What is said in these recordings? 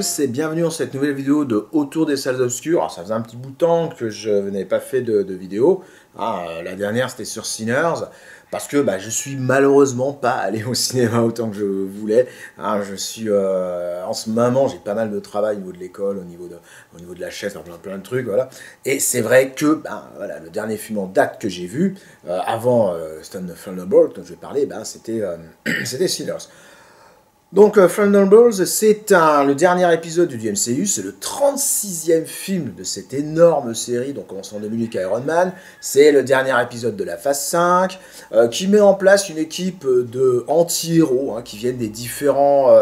tous et bienvenue dans cette nouvelle vidéo de Autour des salles obscures. Alors, ça faisait un petit bout de temps que je n'avais pas fait de vidéo. La dernière c'était sur Sinners parce que je suis malheureusement pas allé au cinéma autant que je voulais. Je suis en ce moment j'ai pas mal de travail au niveau de l'école, au niveau de la chaise, plein de trucs, voilà. Et c'est vrai que le dernier film en date que j'ai vu avant Stone Thunderbolt dont je vais parler, c'était Sinners. Donc Thunderbolts, c'est le dernier épisode du MCU, c'est le 36e film de cette énorme série, donc commençant en 2008 avec Iron Man, c'est le dernier épisode de la phase 5, qui met en place une équipe de anti-héros, qui viennent des différents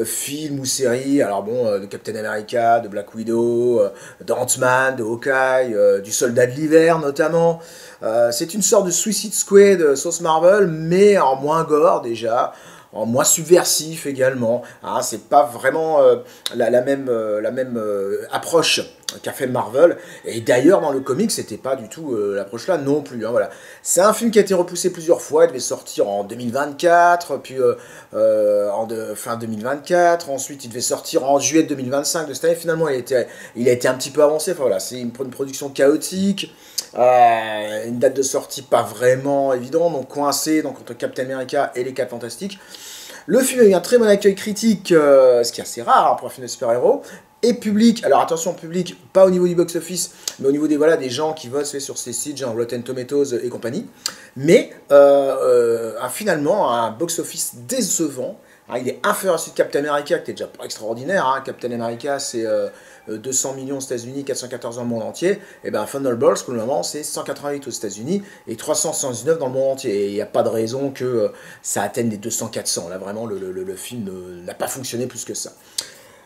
films ou séries, alors de Captain America, de Black Widow, d'Ant-Man, de Hawkeye, du Soldat de l'Hiver notamment. C'est une sorte de Suicide Squad sauce Marvel, mais en moins gore déjà, en moins subversif également. C'est pas vraiment la même approche qu'a fait Marvel. Et d'ailleurs, dans le comic, c'était pas du tout l'approche là non plus. Voilà. C'est un film qui a été repoussé plusieurs fois. Il devait sortir en 2024, puis fin 2024. Ensuite, il devait sortir en juillet 2025 de cette année. Finalement, il a été un petit peu avancé. Enfin, voilà, c'est une production chaotique. Une date de sortie pas vraiment évidente, donc coincé entre Captain America et les 4 Fantastiques. Le film a eu un très bon accueil critique, ce qui est assez rare pour un film de super-héros, et public. Alors attention, public, pas au niveau du box-office, mais au niveau des gens qui votent sur ces sites, genre Rotten Tomatoes et compagnie. Mais finalement, un box-office décevant. Il est inférieur à celui de Captain America, qui était déjà pas extraordinaire. Captain America, c'est 200 millions aux États-Unis, 414 dans le monde entier. Et Thunderbolts, pour le moment, c'est 188 aux États-Unis et 319 dans le monde entier. Et il n'y a pas de raison que ça atteigne les 200-400. Là, vraiment, le film n'a pas fonctionné plus que ça.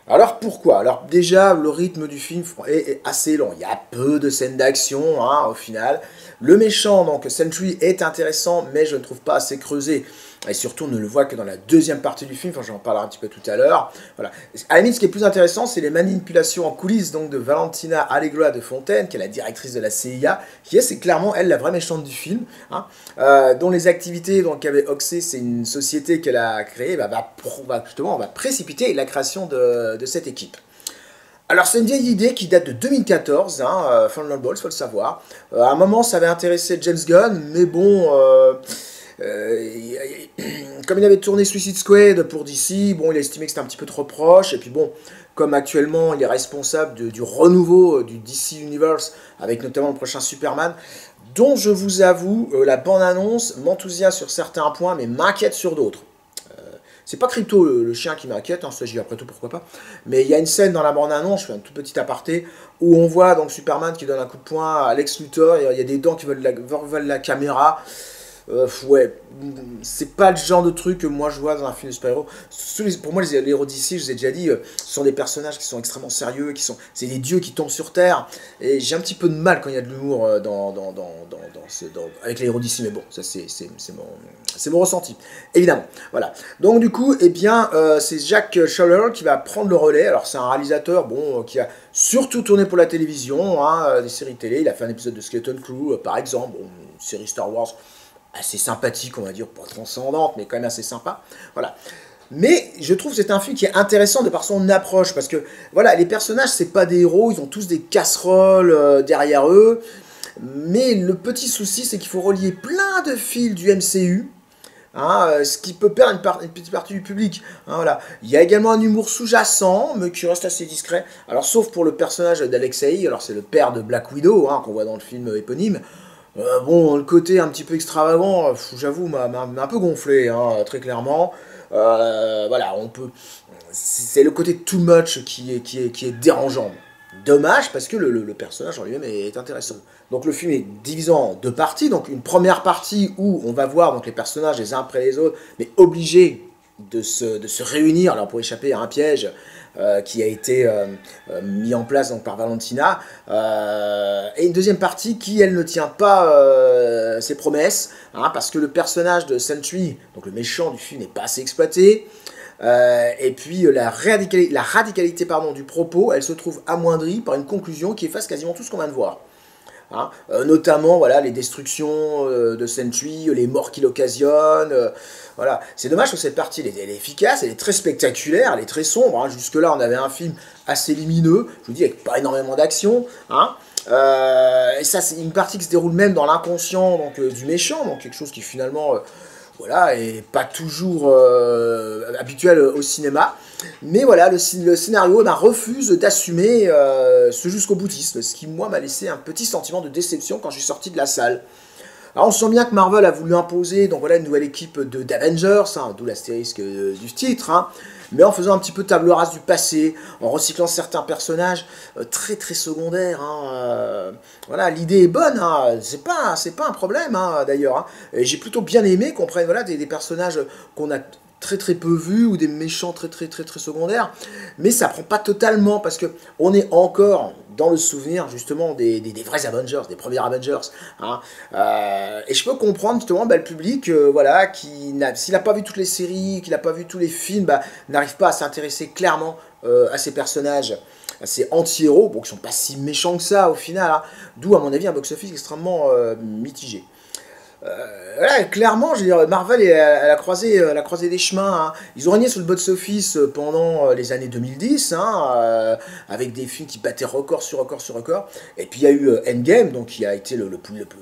Alors pourquoi? Alors déjà, le rythme du film est assez lent. Il y a peu de scènes d'action au final. Le méchant, donc Sentry, est intéressant, mais je ne trouve pas assez creusé. Et surtout, on ne le voit que dans la deuxième partie du film. Enfin, j'en parlerai un petit peu tout à l'heure. Voilà. À la limite, ce qui est plus intéressant, c'est les manipulations en coulisses donc, de Valentina Allegra de Fontaine, qui est la directrice de la CIA, c'est clairement, elle, la vraie méchante du film, dont les activités qu'avait Oxy, c'est une société qu'elle a créée, justement, va précipiter la création de cette équipe. Alors c'est une vieille idée qui date de 2014, Thunderbolts, il faut le savoir. À un moment, ça avait intéressé James Gunn, mais bon... comme il avait tourné Suicide Squad pour DC, il a estimé que c'était un petit peu trop proche, et puis comme actuellement il est responsable du renouveau du DC Universe, avec notamment le prochain Superman, dont je vous avoue, la bande-annonce m'enthousiasme sur certains points, mais m'inquiète sur d'autres. C'est pas Crypto le chien qui m'inquiète, s'agit après tout pourquoi pas, mais il y a une scène dans la bande-annonce, je fais un tout petit aparté, où on voit donc Superman qui donne un coup de poing à Lex Luthor, il y a des dents qui veulent la caméra. C'est pas le genre de truc que moi je vois dans un film de super-héros. Pour moi, les héros d'ici, je vous ai déjà dit, ce sont des personnages qui sont extrêmement sérieux, c'est des dieux qui tombent sur terre. Et j'ai un petit peu de mal quand il y a de l'humour avec les héros d'ici, mais bon, ça c'est mon ressenti, évidemment. Voilà. Donc du coup, c'est Jack Schaller qui va prendre le relais. Alors c'est un réalisateur, qui a surtout tourné pour la télévision, des séries télé. Il a fait un épisode de Skeleton Crew, par exemple, une série Star Wars assez sympathique, on va dire, pas transcendante, mais quand même assez sympa. Voilà. Mais je trouve que c'est un film qui est intéressant de par son approche, parce que voilà, les personnages, c'est pas des héros, ils ont tous des casseroles derrière eux, mais le petit souci, c'est qu'il faut relier plein de fils du MCU, ce qui peut perdre une petite partie du public. Voilà. Il y a également un humour sous-jacent, mais qui reste assez discret. Alors, sauf pour le personnage d'Alexei, alors c'est le père de Black Widow, qu'on voit dans le film éponyme. Le côté un petit peu extravagant, j'avoue, m'a un peu gonflé, très clairement. C'est le côté too much qui est dérangeant. Dommage, parce que le personnage en lui-même est intéressant. Donc le film est divisé en deux parties. Donc une première partie où on va voir les personnages les uns après les autres, mais obligés de se réunir alors pour échapper à un piège qui a été mis en place par Valentina, et une deuxième partie qui, elle, ne tient pas ses promesses, parce que le personnage de Sentry, donc le méchant du film, n'est pas assez exploité, et puis la radicalité du propos, elle se trouve amoindrie par une conclusion qui efface quasiment tout ce qu'on vient de voir. hein. Notamment voilà, les destructions de Sentry, les morts qu'il occasionne. Voilà. C'est dommage que cette partie elle est efficace, elle est très spectaculaire, elle est très sombre. Hein. Jusque-là, on avait un film assez lumineux, je vous dis, avec pas énormément d'action. Hein. Et ça, c'est une partie qui se déroule même dans l'inconscient du méchant, donc quelque chose qui finalement voilà, est pas toujours habituel au cinéma. Mais voilà, le scénario refuse d'assumer ce jusqu'au boutisme, ce qui, moi, m'a laissé un petit sentiment de déception quand je suis sorti de la salle. Alors on sent bien que Marvel a voulu imposer donc voilà, une nouvelle équipe d'Avengers, hein, d'où l'astérisque du titre, hein, mais en faisant un petit peu table rase du passé, en recyclant certains personnages très très secondaires. Hein, voilà, l'idée est bonne, hein, c'est pas un problème hein, d'ailleurs. Hein, et j'ai plutôt bien aimé qu'on prenne voilà, des personnages qu'on a très très peu vus ou des méchants très très très très secondaires, mais ça prend pas totalement parce que on est encore dans le souvenir justement des vrais Avengers, des premiers Avengers. Hein. Et je peux comprendre justement le public voilà, s'il n'a pas vu toutes les séries, qu'il n'a pas vu tous les films, n'arrive pas à s'intéresser clairement à ces personnages, à ces anti-héros, bon, qui sont pas si méchants que ça au final, hein, d'où à mon avis un box-office extrêmement mitigé. Voilà, clairement, je veux dire, Marvel est à la croisée des chemins. Hein. Ils ont régné sur le box-office pendant les années 2010, hein, avec des films qui battaient record sur record sur record. Et puis il y a eu Endgame, donc qui a été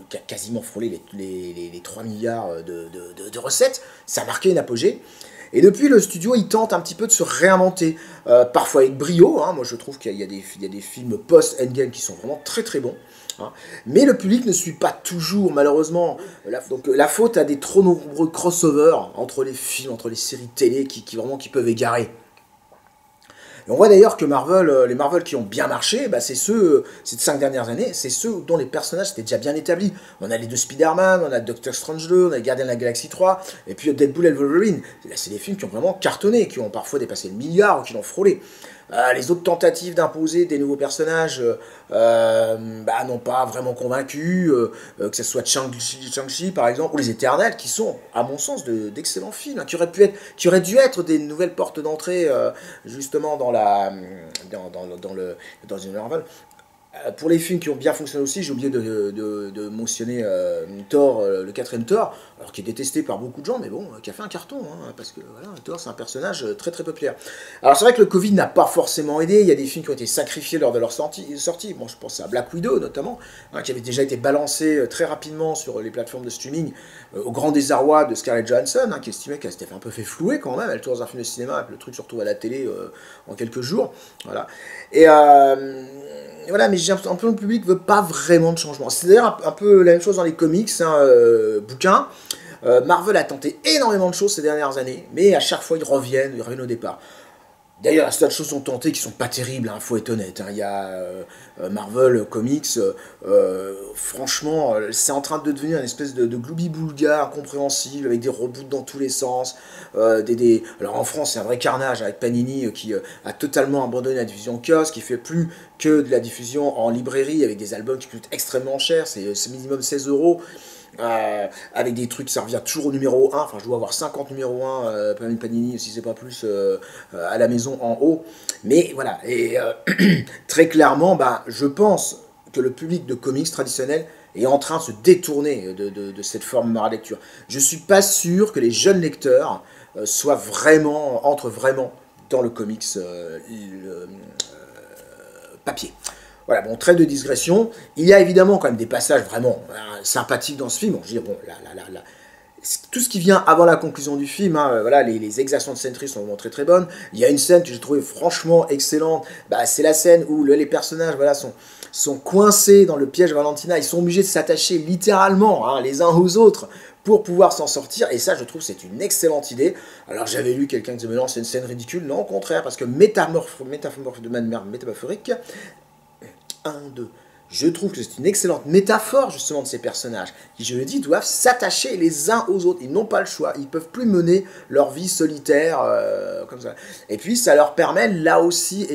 qui a quasiment frôlé les 3 milliards de recettes. Ça a marqué une apogée. Et depuis, le studio, il tente un petit peu de se réinventer, parfois avec brio. Hein. Moi, je trouve qu'il y a des films post-Endgame qui sont vraiment très très bons. Hein. Mais le public ne suit pas toujours, malheureusement. Donc la faute à des trop nombreux crossovers entre les films, entre les séries télé qui peuvent égarer. Et on voit d'ailleurs que les Marvel qui ont bien marché, c'est ces 5 dernières années, c'est ceux dont les personnages étaient déjà bien établis. On a les 2 Spider-Man, on a Doctor Strange 2, on a Guardians de la Galaxie 3, et puis Deadpool et Wolverine. Là, c'est des films qui ont vraiment cartonné, qui ont parfois dépassé le milliard, ou qui l'ont frôlé. Les autres tentatives d'imposer des nouveaux personnages n'ont pas vraiment convaincu, que ce soit Shang-Chi par exemple, ou les Éternels, qui sont, à mon sens, d'excellents films, hein, qui auraient dû être des nouvelles portes d'entrée, justement, dans une Marvel. Pour les films qui ont bien fonctionné aussi, j'ai oublié de mentionner Thor, le 4e Thor, alors qui est détesté par beaucoup de gens, mais bon, qui a fait un carton, hein, parce que voilà, Thor c'est un personnage très très populaire. Alors c'est vrai que le Covid n'a pas forcément aidé, il y a des films qui ont été sacrifiés lors de leur sortie. Bon, je pense à Black Widow notamment, hein, qui avait déjà été balancé très rapidement sur les plateformes de streaming, au grand désarroi de Scarlett Johansson, hein, qui estimait qu'elle s'était un peu fait flouer quand même, elle tourne dans un film de cinéma, et puis le truc se retrouve à la télé en quelques jours. Voilà. Et voilà, mais j'ai un peu le public veut pas vraiment de changement. C'est d'ailleurs un peu la même chose dans les comics, hein, bouquins. Marvel a tenté énormément de choses ces dernières années, mais à chaque fois ils reviennent au départ. D'ailleurs, il y a certaines choses sont tentées qui sont pas terribles, hein, faut être honnête. Hein. Il y a Marvel Comics, franchement, c'est en train de devenir une espèce de gloubi-boulga incompréhensible, avec des reboots dans tous les sens. Alors en France, c'est un vrai carnage avec Panini qui a totalement abandonné la diffusion kiosque, qui fait plus que de la diffusion en librairie avec des albums qui coûtent extrêmement cher, c'est minimum 16 €. Avec des trucs, ça revient toujours au numéro 1, enfin je dois avoir 50 numéro 1 Panini si c'est pas plus à la maison en haut, mais voilà, et très clairement je pense que le public de comics traditionnel est en train de se détourner de cette forme de lecture. Je suis pas sûr que les jeunes lecteurs entrent vraiment dans le comics papier. Voilà, bon, trêve de digression. Il y a évidemment quand même des passages vraiment sympathiques dans ce film. Bon, je veux dire, bon, tout ce qui vient avant la conclusion du film, hein, voilà, les exactions de Sentry sont vraiment très très bonnes. Il y a une scène que j'ai trouvée franchement excellente. C'est la scène où les personnages voilà, sont coincés dans le piège Valentina. Ils sont obligés de s'attacher littéralement hein, les uns aux autres pour pouvoir s'en sortir, et ça je trouve c'est une excellente idée. Alors j'avais lu quelqu'un qui disait mais non c'est une scène ridicule, non au contraire, parce que métaphorique, 1, 2. Je trouve que c'est une excellente métaphore justement de ces personnages qui, je le dis, doivent s'attacher les uns aux autres. Ils n'ont pas le choix. Ils ne peuvent plus mener leur vie solitaire comme ça. Et puis ça leur permet là aussi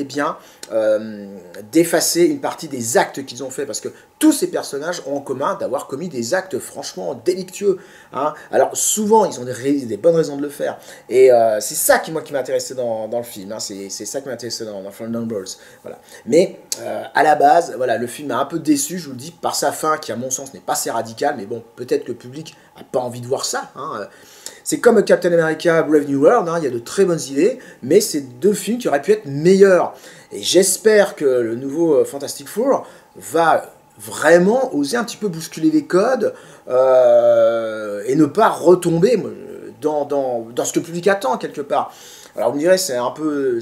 d'effacer une partie des actes qu'ils ont fait, parce que tous ces personnages ont en commun d'avoir commis des actes franchement délictueux. Hein. Alors souvent, ils ont des bonnes raisons de le faire. Et c'est ça qui m'a intéressé dans le film. Hein. C'est ça qui m'a intéressé dans Thunderbolts. Voilà. Mais à la base, voilà, le film m'a un peu déçu, je vous le dis, par sa fin qui, à mon sens, n'est pas assez radicale. Mais bon, peut-être que le public n'a pas envie de voir ça. Hein. C'est comme Captain America Brave New World, hein, il y a de très bonnes idées, mais c'est deux films qui auraient pu être meilleurs. Et j'espère que le nouveau Fantastic Four va vraiment oser un petit peu bousculer les codes et ne pas retomber dans ce que le public attend quelque part. Alors vous me direz, c'est un peu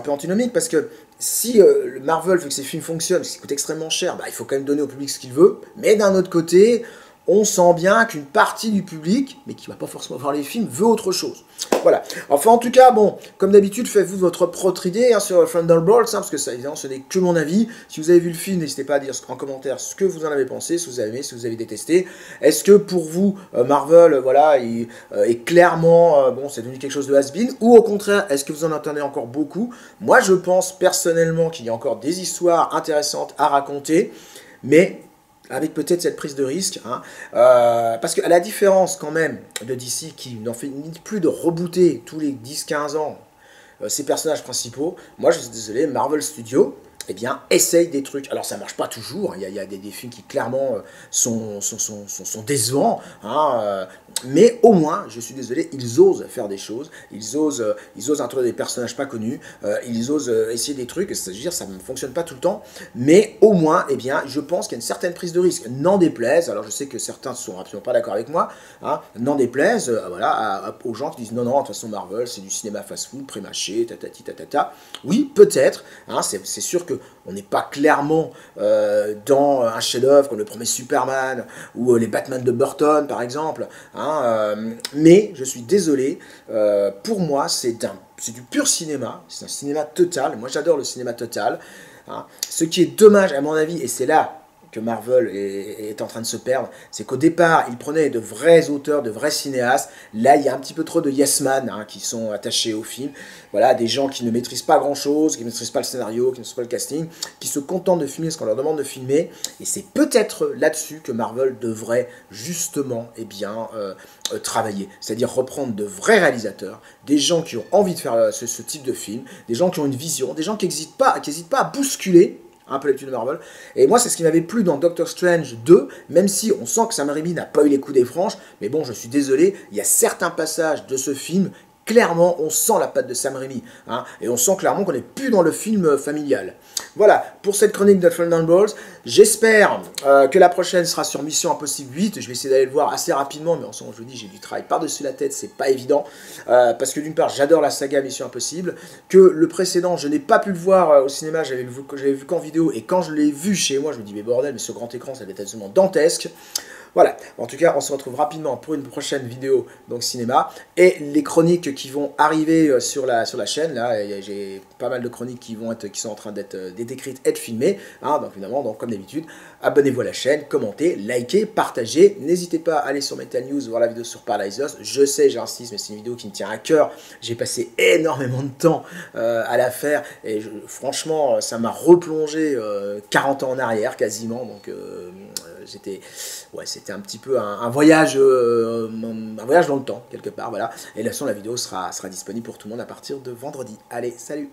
antinomique parce que si Marvel veut que ses films fonctionnent, parce qu'ils coûtent extrêmement cher, bah, il faut quand même donner au public ce qu'il veut, mais d'un autre côté, on sent bien qu'une partie du public, mais qui ne va pas forcément voir les films, veut autre chose. Voilà. Enfin, en tout cas, bon, comme d'habitude, faites-vous votre propre idée hein, sur Thunderbolts, hein, parce que ça, évidemment, ce n'est que mon avis. Si vous avez vu le film, n'hésitez pas à dire en commentaire ce que vous en avez pensé, si vous avez aimé, si vous avez détesté. Est-ce que pour vous, Marvel, voilà, est clairement, bon, c'est devenu quelque chose de has-been, ou au contraire, est-ce que vous en entendez encore beaucoup? Moi, je pense personnellement qu'il y a encore des histoires intéressantes à raconter, mais avec peut-être cette prise de risque, hein, parce qu'à la différence quand même de DC qui n'en fait plus de rebooter tous les 10-15 ans ses personnages principaux, moi je suis désolé, Marvel Studios, eh bien, essaye des trucs. Alors ça marche pas toujours, il y a des films qui clairement sont décevants, hein, mais au moins, je suis désolé, ils osent faire des choses, ils osent introduire des personnages pas connus, ils osent essayer des trucs, c'est-à-dire ça ne fonctionne pas tout le temps, mais au moins, eh bien, je pense qu'il y a une certaine prise de risque, n'en déplaise, alors je sais que certains ne sont absolument pas d'accord avec moi, hein, n'en déplaise voilà, aux gens qui disent non, non, de toute façon Marvel, c'est du cinéma fast-food, pré-mâché, tatati tatata. Oui, peut-être, hein, c'est sûr que on n'est pas clairement dans un chef-d'œuvre comme le premier Superman ou les Batman de Burton, par exemple. Hein, mais je suis désolé, pour moi, c'est du pur cinéma. C'est un cinéma total. Moi, j'adore le cinéma total. Hein. Ce qui est dommage, à mon avis, et c'est là que Marvel est en train de se perdre, c'est qu'au départ, ils prenaient de vrais auteurs, de vrais cinéastes. Là, il y a un petit peu trop de yes man hein, qui sont attachés au film. Voilà, des gens qui ne maîtrisent pas grand-chose, qui ne maîtrisent pas le scénario, qui ne maîtrisent pas le casting, qui se contentent de filmer ce qu'on leur demande de filmer. Et c'est peut-être là-dessus que Marvel devrait justement eh bien, travailler. C'est-à-dire reprendre de vrais réalisateurs, des gens qui ont envie de faire ce type de film, des gens qui ont une vision, des gens qui n'hésitent pas à bousculer un peu l'habitude de Marvel. Et moi, c'est ce qui m'avait plu dans Doctor Strange 2, même si on sent que Sam Raimi n'a pas eu les coups des franches, mais bon, je suis désolé, il y a certains passages de ce film, clairement, on sent la patte de Sam Raimi, hein, et on sent clairement qu'on n'est plus dans le film familial. Voilà, pour cette chronique de Thunderbolts, j'espère que la prochaine sera sur Mission Impossible 8, je vais essayer d'aller le voir assez rapidement, mais en ce moment, je vous dis, j'ai du travail par-dessus la tête, c'est pas évident, parce que d'une part, j'adore la saga Mission Impossible, que le précédent, je n'ai pas pu le voir au cinéma, j'avais vu qu'en vidéo, et quand je l'ai vu chez moi, je me dis, mais bordel, mais ce grand écran, ça va être absolument dantesque. Voilà, en tout cas, on se retrouve rapidement pour une prochaine vidéo, donc cinéma, et les chroniques qui vont arriver sur la chaîne, là, j'ai pas mal de chroniques qui sont en train d'être écrites et filmées, hein, donc évidemment, donc, comme d'habitude, abonnez-vous à la chaîne, commentez, likez, partagez, n'hésitez pas à aller sur Metal News, voir la vidéo sur Paralyzers, je sais, j'insiste, mais c'est une vidéo qui me tient à cœur, j'ai passé énormément de temps à la faire, et franchement, ça m'a replongé 40 ans en arrière, quasiment, donc c'était un petit peu un voyage dans le temps, quelque part, voilà. Et là, la vidéo sera disponible pour tout le monde à partir de vendredi. Allez, salut!